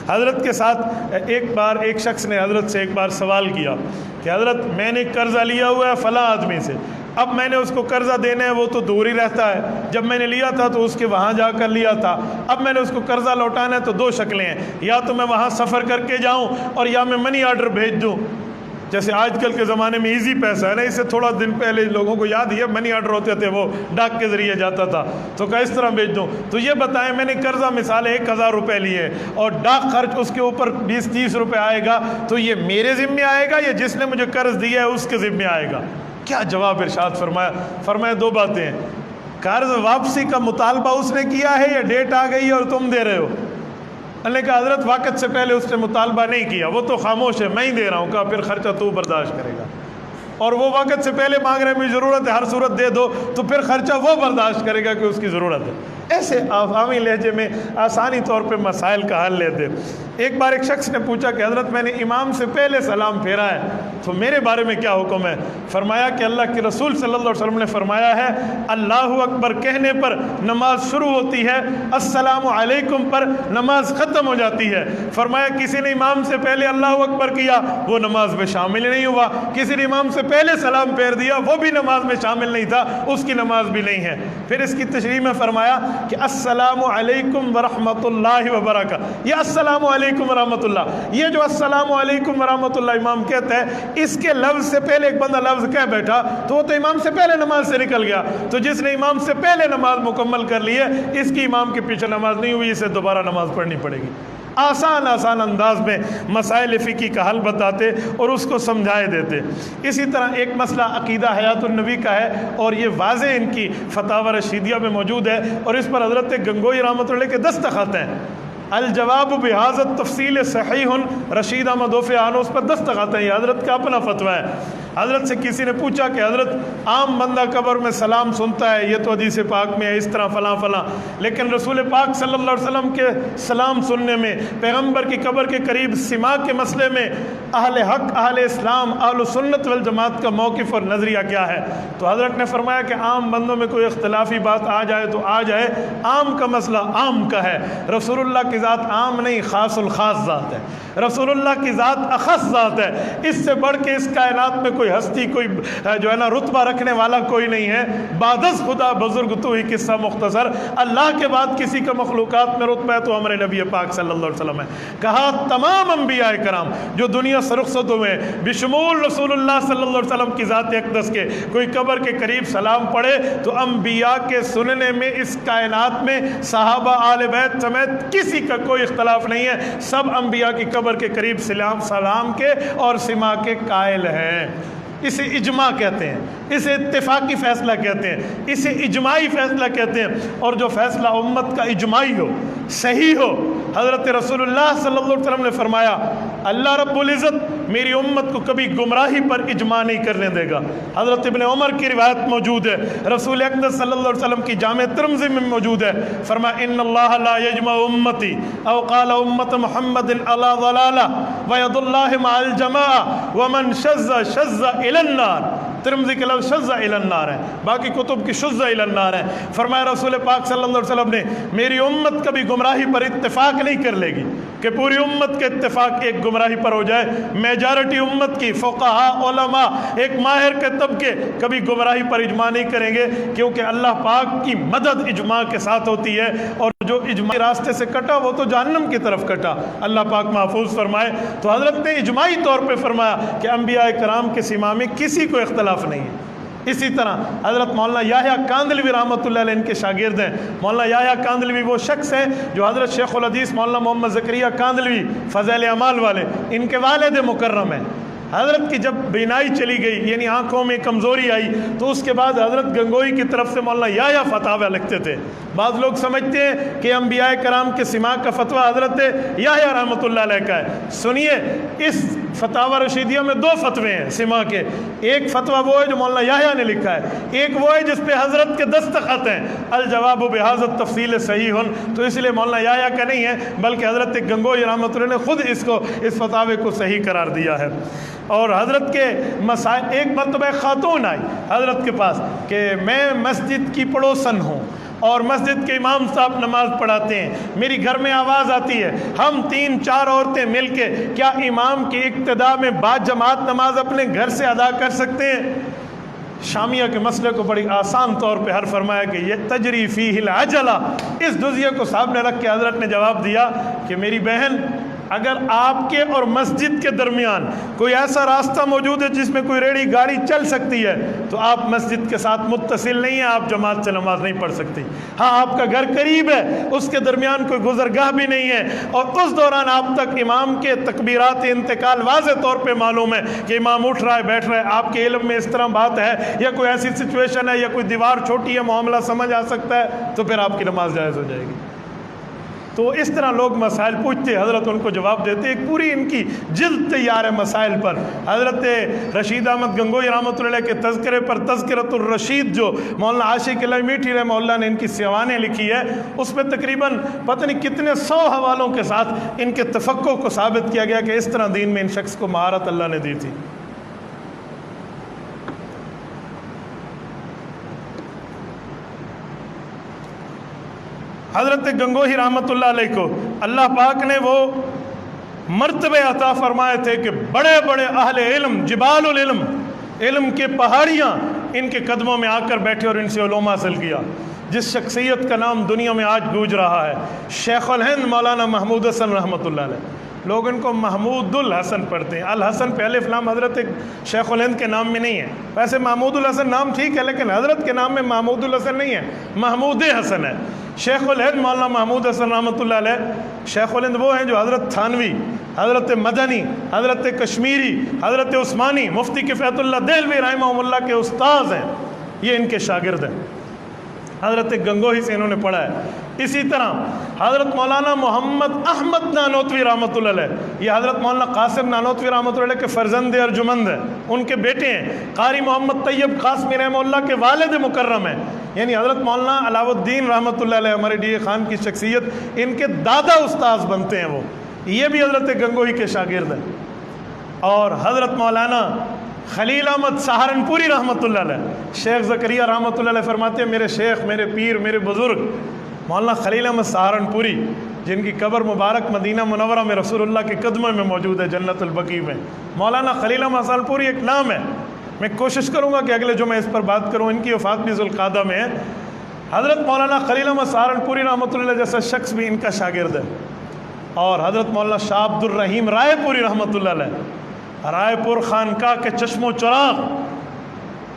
حضرت کے ساتھ ایک بار ایک شخص نے حضرت سے ایک بار سوال کیا کہ حضرت میں نے قرضہ لیا ہوا ہے فلاں آدمی سے، اب میں نے اس کو قرضہ دینا ہے، وہ تو دور ہی رہتا ہے، جب میں نے لیا تھا تو اس کے وہاں جا کر لیا تھا، اب میں نے اس کو قرضہ لوٹانا ہے تو دو شکلیں ہیں، یا تو میں وہاں سفر کر کے جاؤں اور یا میں منی آرڈر بھیج دوں۔ جیسے آج کل کے زمانے میں ایزی پیسہ ہے نا، اس سے تھوڑا دن پہلے لوگوں کو یاد ہی ہے منی آرڈر ہوتے تھے، وہ ڈاک کے ذریعے جاتا تھا، تو کس طرح بھیج دوں؟ تو یہ بتائیں میں نے قرضہ مثال 1000 روپے لیے اور ڈاک خرچ اس کے اوپر 20-30 روپے آئے گا، تو یہ میرے ذمے آئے گا یا جس نے مجھے قرض دیا ہے اس کے ذمے آئے گا؟ کیا جواب ارشاد فرمایا؟ فرمایا دو باتیں ہیں، قرض واپسی کا مطالبہ اس نے کیا ہے یا ڈیٹ آ گئی ہے اور تم دے رہے ہو؟ اللہ نے کہا حضرت وقت سے پہلے اس نے مطالبہ نہیں کیا، وہ تو خاموش ہے، میں ہی دے رہا ہوں، کہا پھر خرچہ تو برداشت کرے گا، اور وہ وقت سے پہلے مانگ رہے ہیں مجھے ضرورت ہے، ہر صورت دے دو، تو پھر خرچہ وہ برداشت کرے گا کہ اس کی ضرورت ہے۔ ایسے عوامی لہجے میں آسانی طور پہ مسائل کا حل لیتے۔ ایک بار ایک شخص نے پوچھا کہ حضرت میں نے امام سے پہلے سلام پھیرا ہے تو میرے بارے میں کیا حکم ہے؟ فرمایا کہ اللہ کے رسول صلی اللہ علیہ وسلم نے فرمایا ہے اللہ اکبر کہنے پر نماز شروع ہوتی ہے، السلام علیکم پر نماز ختم ہو جاتی ہے۔ فرمایا کسی نے امام سے پہلے اللہ اکبر کیا وہ نماز میں شامل نہیں ہوا، کسی نے امام سے پہلے سلام پھیر دیا وہ بھی نماز میں شامل نہیں تھا، اس کی نماز بھی نہیں ہے۔ پھر اس کی تشریح میں فرمایا کہ السلام علیکم ورحمۃ اللہ وبرکاتہ، یہ السلام علیکم ورحمۃ اللہ، یہ جو السلام علیکم ورحمۃ اللہ امام کہتا ہے اس کے لفظ سے پہلے ایک بندہ لفظ کہہ بیٹھا تو وہ تو امام سے پہلے نماز سے نکل گیا، تو جس نے امام سے پہلے نماز مکمل کر لی ہے اس کی امام کے پیچھے نماز نہیں ہوئی، اسے دوبارہ نماز پڑھنی پڑے گی۔ آسان انداز میں مسائل فقہی کا حل بتاتے اور اس کو سمجھائے دیتے۔ اسی طرح ایک مسئلہ عقیدہ حیات النبی کا ہے اور یہ واضح ان کی فتاوی رشیدیہ میں موجود ہے اور اس پر حضرت گنگوہی رحمۃ اللہ کے دستخط ہیں۔ الجواب بحاظت تفصیل صحیح رشید احمد اوفیان، اس پر دستخط ہیں، یہ حضرت کا اپنا فتویٰ ہے۔ حضرت سے کسی نے پوچھا کہ حضرت عام بندہ قبر میں سلام سنتا ہے، یہ تو حدیث پاک میں ہے اس طرح فلاں فلاں، لیکن رسول پاک صلی اللہ علیہ وسلم کے سلام سننے میں، پیغمبر کی قبر کے قریب سما کے مسئلے میں اہل حق، اہل اسلام، اہل سنت والجماعت کا موقف اور نظریہ کیا ہے؟ تو حضرت نے فرمایا کہ عام بندوں میں کوئی اختلافی بات آ جائے تو آ جائے، عام کا مسئلہ عام کا ہے، رسول اللہ کی ذات عام نہیں خاص الخاص ذات ہے، رسول اللہ کی ذات اخص ذات ہے، اس سے بڑھ کے اس کائنات میں کوئی ہستی، کوئی جو ہے نا رتبہ رکھنے والا کوئی نہیں ہے، بعدز خدا بزرگ تو ہی قصہ مختصر، اللہ کے بعد کسی کا مخلوقات میں رتبہ ہے تو ہمارے نبی پاک صلی اللہ علیہ وسلم ہے۔ کہا تمام انبیاء کرام جو دنیا سے رخصت ہوئے بشمول رسول اللہ صلی اللہ علیہ وسلم کی ذات اقدس کے، کوئی قبر کے قریب سلام پڑھے تو انبیاء کے سننے میں اس کائنات میں صحابہ آل بیت سمیت کسی کا کوئی اختلاف نہیں ہے، سب انبیاء کی قبر کے قریب سلام کے اور سما کے قائل ہیں۔ اسے اجماع کہتے ہیں، اسے اتفاقی فیصلہ کہتے ہیں، اسے اجماعی فیصلہ کہتے ہیں، اور جو فیصلہ امت کا اجماعی ہو، صحیح ہو۔ حضرت رسول اللہ صلی اللہ علیہ وسلم نے فرمایا اللہ رب العزت میری امت کو کبھی گمراہی پر اجماع نہیں کرنے دے گا۔ حضرت ابن عمر کی روایت موجود ہے، رسول اقدس صلی اللہ علیہ وسلم کی جامع ترمذی میں موجود ہے، فرمایا ان اللہ لا یجمع امتی او قال امت محمد علی ضلالہ وید اللہ مع الجماعہ ومن شذ شذ الی النار۔ ترمذی کے لفظ شذ الی النار ہے، باقی کتب کی شذ الی النار ہے۔ فرمایا رسول پاک صلی اللہ علیہ وسلم نے میری امت کبھی گمراہی پر اتفاق نہیں کر لے گی کہ پوری امت کے اتفاق ایک گمراہی پر ہو جائے، میجارٹی امت کی فقہاء علماء ایک ماہر کے طبقے کبھی گمراہی پر اجماع نہیں کریں گے، کیونکہ اللہ پاک کی مدد اجماع کے ساتھ ہوتی ہے، اور جو اجماعی راستے سے کٹا وہ تو جہنم کی طرف کٹا، اللہ پاک محفوظ فرمائے۔ تو حضرت نے اجماعی طور پہ فرمایا کہ انبیاء کرام کے سما میں کسی کو اختلاف نہیں ہے۔ اسی طرح حضرت مولانا یحییٰ کاندلوی رحمۃ اللہ علیہ ان کے شاگرد ہیں۔ مولانا یحییٰ کاندلوی وہ شخص ہیں جو حضرت شیخ الحدیث مولانا محمد زکریا کاندلوی فضائل اعمال والے، ان کے والد مکرم ہیں۔ حضرت کی جب بینائی چلی گئی، یعنی آنکھوں میں کمزوری آئی، تو اس کے بعد حضرت گنگوئی کی طرف سے مولانا یحییٰ فتاوی لکھتے تھے۔ بعض لوگ سمجھتے ہیں کہ انبیاء کرام کے سما کا فتویٰ حضرت یحییٰ رحمۃ اللہ علیہ کا ہے۔ سنیے، اس فتاوی رشیدیہ میں دو فتوے ہیں سما کے، ایک فتویٰ وہ ہے جو مولانا یحییٰ نے لکھا ہے، ایک وہ ہے جس پہ حضرت کے دستخط ہیں، الجواب بہذا التفصیل صحیح، تو اس لیے مولانا یحییٰ کا نہیں ہے بلکہ حضرت گنگوئی رحمۃ اللہ نے خود اس فتاوے کو صحیح قرار دیا ہے۔ اور حضرت کے مسائل، ایک مرتبہ خاتون آئی حضرت کے پاس کہ میں مسجد کی پڑوسن ہوں اور مسجد کے امام صاحب نماز پڑھاتے ہیں، میری گھر میں آواز آتی ہے، ہم 3-4 عورتیں مل کے کیا امام کی اقتداء میں با جماعت نماز اپنے گھر سے ادا کر سکتے ہیں؟ شامیہ کے مسئلے کو بڑی آسان طور پہ حل فرمایا کہ یہ تجری فیہ العجلہ، اس جزیے کو سامنے رکھ کے حضرت نے جواب دیا کہ میری بہن، اگر آپ کے اور مسجد کے درمیان کوئی ایسا راستہ موجود ہے جس میں کوئی ریڑھی گاڑی چل سکتی ہے تو آپ مسجد کے ساتھ متصل نہیں ہیں، آپ جماعت سے نماز نہیں پڑھ سکتی۔ ہاں، آپ کا گھر قریب ہے، اس کے درمیان کوئی گزرگاہ بھی نہیں ہے، اور اس دوران آپ تک امام کے تکبیرات انتقال واضح طور پہ معلوم ہے کہ امام اٹھ رہا ہے بیٹھ رہا ہے، آپ کے علم میں اس طرح بات ہے یا کوئی ایسی سچویشن ہے یا کوئی دیوار چھوٹی ہے معاملہ سمجھ آ سکتا ہے، تو پھر آپ کی نماز جائز ہو جائے گی۔ تو اس طرح لوگ مسائل پوچھتے، حضرت ان کو جواب دیتے، ایک پوری ان کی جلد تیار ہے مسائل پر۔ حضرت رشید احمد گنگوئی رحمۃ اللہ علیہ کے تذکرے پر تذکرۃ الرشید جو مولانا عاشق اللہ میٹھی رحمہ اللہ نے ان کی سیوانیں لکھی ہے، اس میں تقریباً پتہ نہیں کتنے 100 حوالوں کے ساتھ ان کے تفقہ کو ثابت کیا گیا کہ اس طرح دین میں ان شخص کو مہارت اللہ نے دی تھی۔ حضرت گنگوہی رحمۃ اللہ علیہ کو اللہ پاک نے وہ مرتبے عطا فرمائے تھے کہ بڑے بڑے اہل علم، جبال العلم، علم کے پہاڑیاں ان کے قدموں میں آ کر بیٹھے اور ان سے علوم حاصل کیا۔ جس شخصیت کا نام دنیا میں آج گونج رہا ہے، شیخ الہند مولانا محمود حسن رحمۃ اللہ علیہ، لوگ ان کو محمود الحسن پڑھتے ہیں، الحسن پہ الف لام حضرت شیخ الہند کے نام میں نہیں ہے۔ ویسے محمود الحسن نام ٹھیک ہے لیکن حضرت کے نام میں محمود الحسن نہیں ہے، محمود حسن ہے۔ شیخ الہند مولانا محمود حسن رحمۃ اللہ علیہ، شیخ الہند وہ ہیں جو حضرت تھانوی، حضرت مدنی، حضرت کشمیری، حضرت عثمانی، مفتی کفایت اللہ دہلوی رحمہ اللہ کے استاذ ہیں، یہ ان کے شاگرد ہیں۔ حضرت گنگوہی سے انہوں نے پڑھا ہے۔ اسی طرح حضرت مولانا محمد احمد نانوتوی رحمۃ اللہ علیہ، یہ حضرت مولانا قاسم نانوتوی رحمۃ اللہ علیہ کے فرزند ارجمند ہیں، ان کے بیٹے ہیں۔ قاری محمد طیب قاسمی رحمہ اللہ کے والد مکرم ہیں، یعنی حضرت مولانا علاؤ الدین رحمۃ اللہ علیہ ہمارے ڈی خان کی شخصیت، ان کے دادا استاذ بنتے ہیں وہ، یہ بھی حضرت گنگوہی کے شاگرد ہیں۔ اور حضرت مولانا خلیل احمد سہارنپوری رحمۃ اللہ علیہ، شیخ زکریا رحمۃ اللہ علیہ فرماتے ہیں میرے شیخ، میرے پیر، میرے بزرگ مولانا خلیل احمد سہارنپوری، جن کی قبر مبارک مدینہ منورہ میں رسول اللہ کے قدموں میں موجود ہے، جنت البقیع میں۔ مولانا خلیل احمد سہارنپوری ایک نام ہے، میں کوشش کروں گا کہ اگلے جو میں اس پر بات کروں، ان کی وفات بھی ذوالقعدہ میں ہے۔ حضرت مولانا خلیل احمد سہارنپوری رحمۃ اللہ علیہ جیسا شخص بھی ان کا شاگرد ہے، اور حضرت مولانا شاہ عبد الرحیم رائے پوری رحمۃ اللہ علیہ، رائے پور خانقاہ کے چشم و چراغ،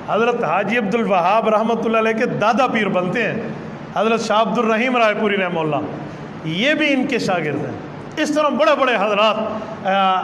حضرت حاجی عبد الوہاب رحمۃ اللہ علیہ کے دادا پیر بنتے ہیں حضرت شاہ عبد الرحیم رائے پوری رحمہ اللہ، یہ بھی ان کے شاگرد ہیں۔ اس طرح بڑے بڑے حضرات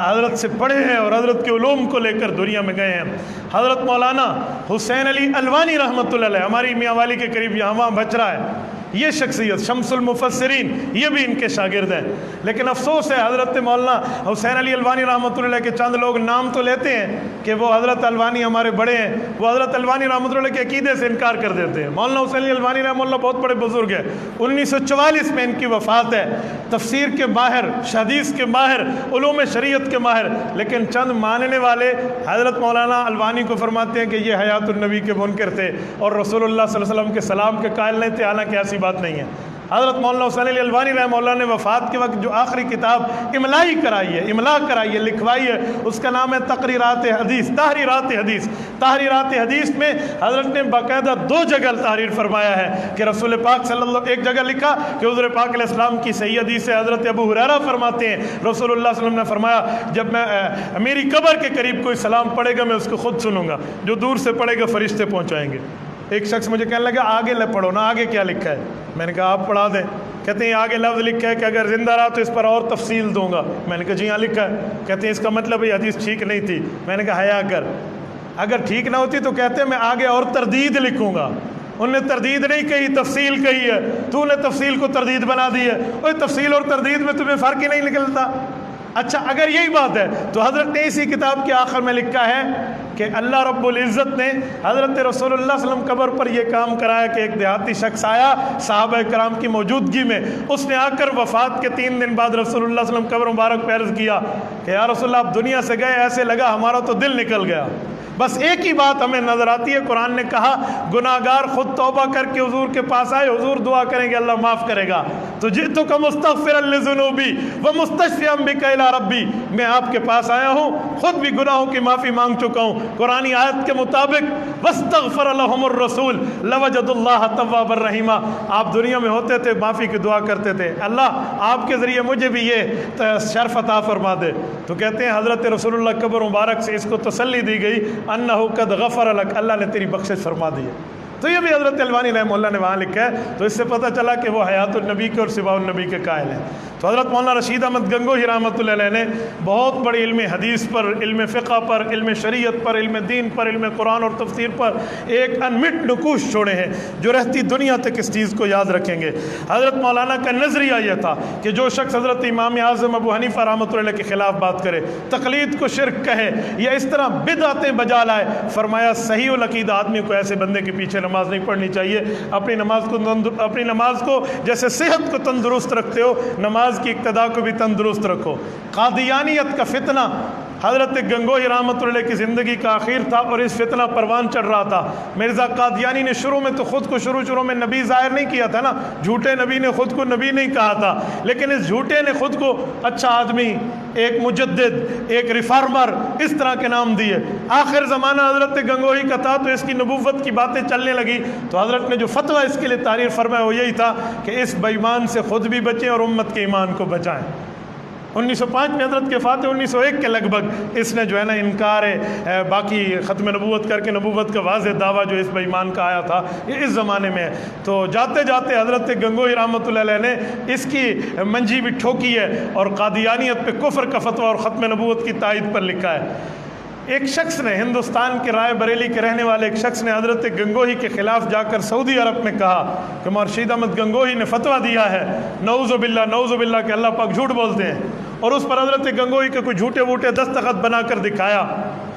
حضرت سے پڑھے ہیں اور حضرت کے علوم کو لے کر دنیا میں گئے ہیں۔ حضرت مولانا حسین علی الوانی رحمۃ اللہ علیہ، ہماری میاں والی کے قریب یہاں وہاں بچ رہا ہے، یہ شخصیت شمس المفسرین، یہ بھی ان کے شاگرد ہیں۔ لیکن افسوس ہے حضرت مولانا حسین علی الوانی رحمۃ اللہ علیہ کے چند لوگ نام تو لیتے ہیں کہ وہ حضرت الوانی ہمارے بڑے ہیں، وہ حضرت الوانی رحمۃ اللہ علیہ کے عقیدے سے انکار کر دیتے ہیں۔ مولانا حسین علی الوانی رحمۃ اللہ بہت بڑے بزرگ ہیں، 1944 میں ان کی وفات ہے، تفسیر کے ماہر، حدیث کے ماہر، علوم شریعت کے ماہر، لیکن چند ماننے والے حضرت مولانا الوانی کو فرماتے ہیں کہ یہ حیات النبی کے منکر تھے اور رسول اللہ صلی اللہ علیہ وسلم کے سلام کے قائل نہیں تھے، حالانکہ ایسی بات نہیں ہے۔ حضرت مولانا حسین علی الوانی رحمہ اللہ نے وفات کے وقت جو آخری کتاب املا کرائی ہے، لکھوائی ہے، اس کا نام ہے تقریرات حدیث، تحریرات حدیث میں حضرت نے باقاعدہ 2 جگہ تحریر فرمایا ہے کہ رسول پاک صلی اللہ، ایک جگہ لکھا کہ حضور پاک علیہ السلام کی صحیح حدیث سے حضرت ابو ہریرہ فرماتے ہیں رسول اللہ صلی اللہ علیہ وسلم نے فرمایا جب میں میری قبر کے قریب کوئی سلام پڑھے گا میں اس کو خود سنوں گا، جو دور سے پڑھے گا فرشتے پہنچائیں گے۔ ایک شخص مجھے کہنے لگا آگے پڑھو نا، آگے کیا لکھا ہے؟ میں نے کہا آپ پڑھا دیں۔ کہتے ہیں آگے لفظ لکھا ہے کہ اگر زندہ رہا تو اس پر اور تفصیل دوں گا۔ میں نے کہا جی ہاں لکھا ہے۔ کہتے ہیں اس کا مطلب یہ حدیث ٹھیک نہیں تھی۔ میں نے کہا حیا کر، اگر ٹھیک نہ ہوتی تو کہتے ہیں میں آگے اور تردید لکھوں گا۔ انہوں نے تردید نہیں کہی، تفصیل کہی ہے، تو نے تفصیل کو تردید بنا دی ہے۔ اور تفصیل اور تردید میں تمہیں فرق ہی نہیں نکلتا۔ اچھا اگر یہی بات ہے تو حضرت نے اسی کتاب کے آخر میں لکھا ہے کہ اللہ رب العزت نے حضرت رسول اللہ صلی اللہ علیہ وسلم قبر پر یہ کام کرایا کہ ایک دیہاتی شخص آیا صحابہ کرام کی موجودگی میں، اس نے آ کر وفات کے 3 دن بعد رسول اللہ صلی اللہ علیہ وسلم قبر مبارک پہ عرض کیا کہ یا رسول اللہ آپ دنیا سے گئے، ایسے لگا ہمارا تو دل نکل گیا۔ بس ایک ہی بات ہمیں نظر آتی ہے، قرآن نے کہا گناہگار خود توبہ کر کے حضور کے پاس آئے، حضور دعا کریں گے اللہ معاف کرے گا، تو جئتک مستغفرا لذنوبی ومستشفعا بک الی ربی، میں آپ کے پاس آیا ہوں، خود بھی گناہوں کی معافی مانگ چکا ہوں۔ قرآنی آیت کے مطابق واستغفر لهم الرسول لوجدوا اللہ توابا رحیما، آپ دنیا میں ہوتے تھے معافی کی دعا کرتے تھے، اللہ آپ کے ذریعے مجھے بھی یہ شرف عطا فرما دے۔ تو کہتے ہیں حضرت رسول اللہ قبر مبارک سے اس کو تسلی دی گئی انہو قد غفر لک، اللہ نے تیری بخشش فرما دی ہے۔ تو یہ بھی حضرت الوانی رحمہ اللہ نے وہاں لکھا ہے، تو اس سے پتہ چلا کہ وہ حیات النبی کے اور سباع النبی کے قائل ہیں۔ تو حضرت مولانا رشید احمد گنگوہی رحمۃ اللہ علیہ نے بہت بڑی علم حدیث پر، علم فقہ پر، علم شریعت پر، علم دین پر، علم قرآن اور تفسیر پر ایک انمٹ نقوش چھوڑے ہیں جو رہتی دنیا تک اس چیز کو یاد رکھیں گے۔ حضرت مولانا کا نظریہ یہ تھا کہ جو شخص حضرت امام اعظم ابو حنیفہ رحمۃ اللہ علیہ کے خلاف بات کرے، تقلید کو شرک کہے یا اس طرح بدعتیں بجا لائے، فرمایا صحیح العقیدہ آدمی کو ایسے بندے کے پیچھے نماز نہیں پڑھنی چاہیے۔ اپنی نماز کو جیسے صحت کو تندرست رکھتے ہو، نماز کی اقتدا کو بھی تندرست رکھو۔ قادیانیت کا فتنہ حضرت گنگوہی رحمۃ اللہ کی زندگی کا آخر تھا اور اس فتنہ پروان چڑھ رہا تھا۔ مرزا قادیانی نے شروع میں تو خود کو شروع میں نبی ظاہر نہیں کیا تھا نا، جھوٹے نبی نے خود کو نبی نہیں کہا تھا، لیکن اس جھوٹے نے خود کو اچھا آدمی، ایک مجدد، ایک ریفارمر، اس طرح کے نام دیے۔ آخر زمانہ حضرت گنگوہی کا تھا تو اس کی نبوت کی باتیں چلنے لگی، تو حضرت نے جو فتویٰ اس کے لیے تحریر فرمایا وہ یہی تھا کہ اس بے ایمان سے خود بھی بچیں اور امت کے ایمان کو بچائیں۔ 1905 میں حضرت کے فاتح 1901 کے لگ بھگ اس نے جو ہے نا انکار باقی ختم نبوت کر کے نبوت کا واضح دعویٰ جو اس بے ایمان کا آیا تھا یہ اس زمانے میں ہے۔ تو جاتے جاتے حضرت گنگوہی رحمۃ اللہ علیہ نے اس کی منجی بھی ٹھوکی ہے اور قادیانیت پہ کفر کا فتویٰ اور ختم نبوت کی تائید پر لکھا ہے۔ ایک شخص نے، ہندوستان کے رائے بریلی کے رہنے والے ایک شخص نے حضرت گنگوہی کے خلاف جا کر سعودی عرب میں کہا کہ مولانا رشید احمد گنگوہی نے فتویٰ دیا ہے، نعوذ باللہ کہ اللہ پاک جھوٹ بولتے ہیں، اور اس پر حضرت گنگوہی کے کوئی جھوٹے ووٹے دستخط بنا کر دکھایا۔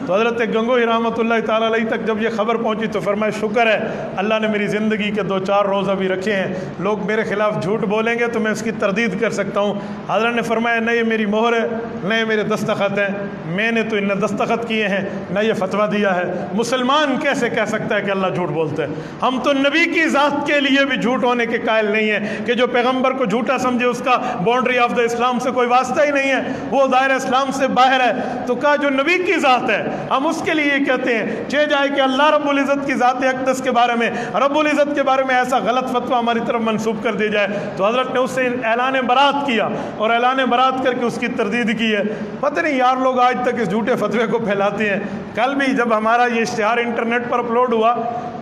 تو حضرت گنگوہی رحمۃ اللہ تعالیٰ علیہ تک جب یہ خبر پہنچی تو فرمایا شکر ہے اللہ نے میری زندگی کے 2-4 روز ابھی رکھے ہیں، لوگ میرے خلاف جھوٹ بولیں گے تو میں اس کی تردید کر سکتا ہوں۔ حضرت نے فرمایا نہ یہ میری مہر ہے نہ یہ میرے دستخط ہیں، میں نے تو انہیں دستخط کیے ہیں نہ یہ فتویٰ دیا ہے۔ مسلمان کیسے کہہ سکتا ہے کہ اللہ جھوٹ بولتے ہیں؟ ہم تو نبی کی ذات کے لیے بھی جھوٹ ہونے کے قائل نہیں ہیں کہ جو پیغمبر کو جھوٹا سمجھے اس کا باؤنڈری آف دا اسلام سے کوئی واسطہ ہی نہیں ہے، وہ دائرہ اسلام سے باہر ہے۔ تو کہا جو نبی کی ذات ہے ہم اس کے لیے یہ کہتے ہیں چہ جائے کہ اللہ رب العزت کی ذات اقدس کے بارے میں، رب العزت کے بارے میں ایسا غلط فتویٰ ہماری طرف منسوب کر دیا جائے، تو حضرت نے اس سے اعلان برات کیا اور اعلان برات کر کے اس کی تردید کی ہے۔ پتہ نہیں یار لوگ آج تک اس جھوٹے فتوے کو پھیلاتے ہیں۔ کل بھی جب ہمارا یہ اشتہار انٹرنیٹ پر اپلوڈ ہوا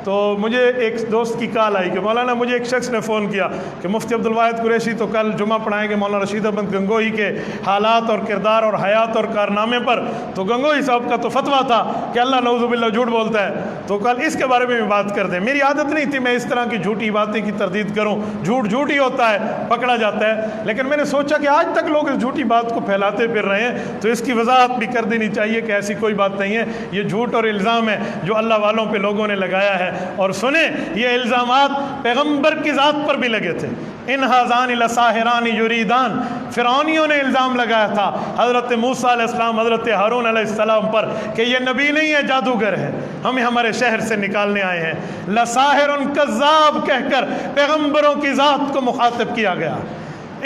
تو مجھے ایک دوست کی کال آئی کہ مولانا مجھے ایک شخص نے فون کیا کہ مفتی عبدالواحد قریشی تو کل جمعہ پڑھائیں گے مولانا رشید احمد گنگوہی کے حالات اور کردار اور حیات اور کارنامے پر، تو گنگوہی صاحب کا تو فتویٰ تھا کہ اللہ نعوذ باللہ جھوٹ بولتا ہے، تو کل اس کے بارے میں بھی بات کر دیں۔ میری عادت نہیں تھی میں اس طرح کی جھوٹی باتیں کی تردید کروں، جھوٹ جھوٹ ہی ہوتا ہے، پکڑا جاتا ہے، لیکن میں نے سوچا کہ آج تک لوگ اس جھوٹی بات کو پھیلاتے پھر رہے ہیں تو اس کی وضاحت بھی کر دینی چاہیے کہ ایسی کوئی بات نہیں ہے، یہ جھوٹ اور الزام ہے جو اللہ والوں پہ لوگوں نے لگایا ہے۔ اور سنیں یہ الزامات پیغمبر کی ذات پر بھی لگے تھے۔ ان ھذان لساحران یریدان، فرعونیوں نے الزام لگایا تھا حضرت موسیٰ علیہ السلام، حضرت ہارون علیہ السلام پر کہ یہ نبی نہیں ہے، جادوگر ہے، ہمیں ہمارے شہر سے نکالنے آئے ہیں۔ لساحر کذاب کہہ کر پیغمبروں کی ذات کو مخاطب کیا گیا،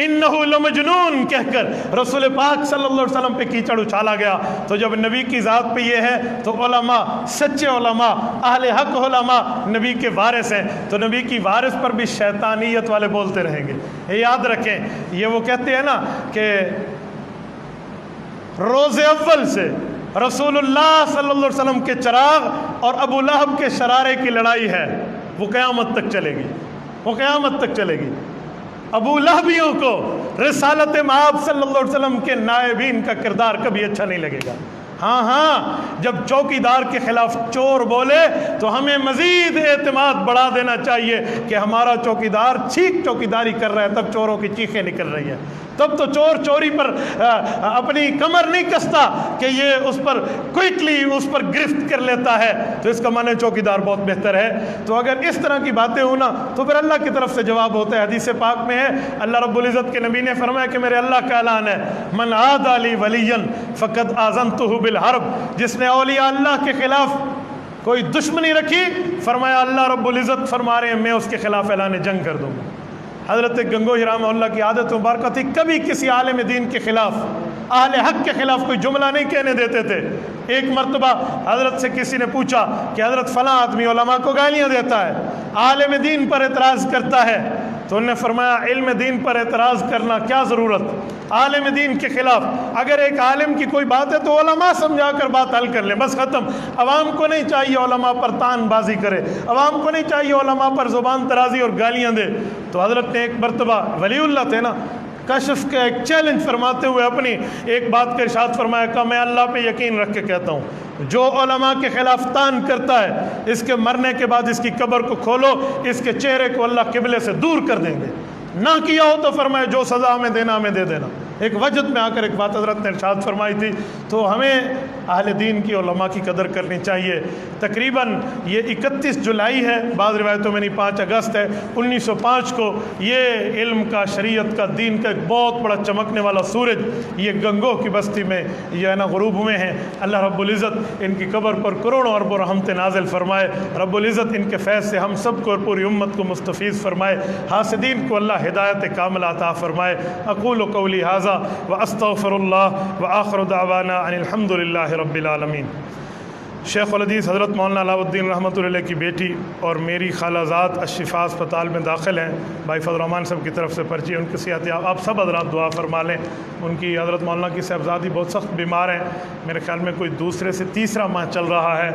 انہو لمجنون کہہ کر رسول پاک صلی اللہ علیہ وسلم پہ کیچڑ اچھالا گیا۔ تو جب نبی کی ذات پہ یہ ہے تو علماء، سچے علماء، اہل حق علماء نبی کے وارث ہیں، تو نبی کی وارث پر بھی شیطانیت والے بولتے رہیں گے۔ یہ یاد رکھیں، یہ وہ کہتے ہیں نا کہ روز اول سے رسول اللہ صلی اللہ علیہ وسلم کے چراغ اور ابو لہب کے شرارے کی لڑائی ہے، وہ قیامت تک چلے گی، وہ قیامت تک چلے گی۔ ابو لہبیوں کو رسالت مآب صلی اللہ علیہ وسلم کے نائبین کا کردار کبھی اچھا نہیں لگے گا۔ ہاں جب چوکیدار کے خلاف چور بولے تو ہمیں مزید اعتماد بڑھا دینا چاہیے کہ ہمارا چوکیدار ٹھیک چوکیداری کر رہا ہے، تب چوروں کی چیخیں نکل رہی ہیں، تب تو چور چوری پر اپنی کمر نہیں کستا کہ یہ اس پر کوئکلی اس پر گرفت کر لیتا ہے، تو اس کا معنی چوکیدار بہت بہتر ہے۔ تو اگر اس طرح کی باتیں ہونا تو پھر اللہ کی طرف سے جواب ہوتا ہے۔ حدیث پاک میں ہے اللہ رب العزت کے نبی نے فرمایا کہ میرے اللہ کا اعلان ہے، من عادى لي وليا فقد آذنته بالحرب، جس نے اولیاء اللہ کے خلاف کوئی دشمنی رکھی، فرمایا اللہ رب العزت فرما رہے ہیں میں اس کے خلاف اعلان جنگ کر دوں گا۔ حضرت گنگوہی رحمہ اللہ کی عادت مبارکہ تھی، کبھی کسی عالم دین کے خلاف، اہل حق کے خلاف کوئی جملہ نہیں کہنے دیتے تھے۔ ایک مرتبہ حضرت سے کسی نے پوچھا کہ حضرت فلاں آدمی علماء کو گالیاں دیتا ہے، عالم دین پر اعتراض کرتا ہے، تو انہوں نے فرمایا علم دین پر اعتراض کرنا کیا ضرورت، عالم دین کے خلاف اگر ایک عالم کی کوئی بات ہے تو علماء سمجھا کر بات حل کر لیں، بس ختم۔ عوام کو نہیں چاہیے علماء پر تان بازی کرے، عوام کو نہیں چاہیے علماء پر زبان درازی اور گالیاں دے۔ تو حضرت نے ایک مرتبہ، ولی اللہ تھے نا، کشف کا ایک چیلنج فرماتے ہوئے اپنی ایک بات کا ارشاد فرمایا کہ میں اللہ پہ یقین رکھ کے کہتا ہوں جو علماء کے خلاف تان کرتا ہے اس کے مرنے کے بعد اس کی قبر کو کھولو، اس کے چہرے کو اللہ قبلے سے دور کر دیں گے، نہ کیا ہو تو فرمایا جو سزا ہمیں دینا ہمیں دے دینا۔ ایک وجد میں آ کر ایک بات حضرت نے ارشاد فرمائی تھی، تو ہمیں اہل دین کی علماء کی قدر کرنی چاہیے۔ تقریباً یہ 31 جولائی ہے، بعض روایتوں میں نہیں 5 اگست ہے 1905 کو، یہ علم کا، شریعت کا، دین کا ایک بہت بڑا چمکنے والا سورج یہ گنگو کی بستی میں یہ ہے نا غروب ہوئے ہیں۔ اللہ رب العزت ان کی قبر پر کروڑوں اربوں رحمت نازل فرمائے، رب العزت ان کے فیض سے ہم سب کو اور پوری امت کو مستفیض فرمائے، حاسدین کو اللہ ہدایت کاملہ عطا فرمائے۔ اقول قولی ھذا واستغفر اللہ وآخر دعوانا ان الحمد للہ رب العالمین۔ شیخ الحدیث حضرت مولانا علاء الدین رحمۃ اللہ علیہ کی بیٹی اور میری خالہ زاد الشفا اسپتال میں داخل ہیں، بھائی فضل الرحمان صاحب کی طرف سے پرچی، ان کی صحت یاب، آپ سب حضرات دعا فرما لیں۔ ان کی حضرت مولانا کی صاحبزادی بہت سخت بیمار ہیں، میرے خیال میں کوئی دوسرے سے تیسرا ماہ چل رہا ہے،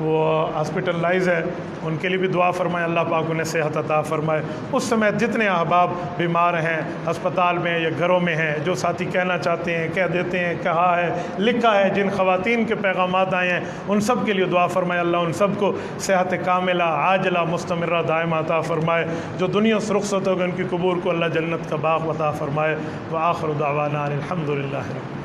وہ ہاسپٹلائز ہے، ان کے لیے بھی دعا فرمائے، اللہ پاک انہیں صحت عطا فرمائے۔ اس سمے جتنے احباب بیمار ہیں، ہسپتال میں یا گھروں میں ہیں، جو ساتھی کہنا چاہتے ہیں کہہ دیتے ہیں، کہا ہے لکھا ہے، جن خواتین کے پیغامات آئے ہیں ان سب کے لیے دعا فرمائے، اللہ ان سب کو صحت کاملہ عاجلہ مستمرہ دائمہ عطا فرمائے، جو دنیا سے رخصت ہوگا ان کی قبور کو اللہ جنت کا باغ عطا فرمائے۔ وآخر دعوانا الحمد للہ۔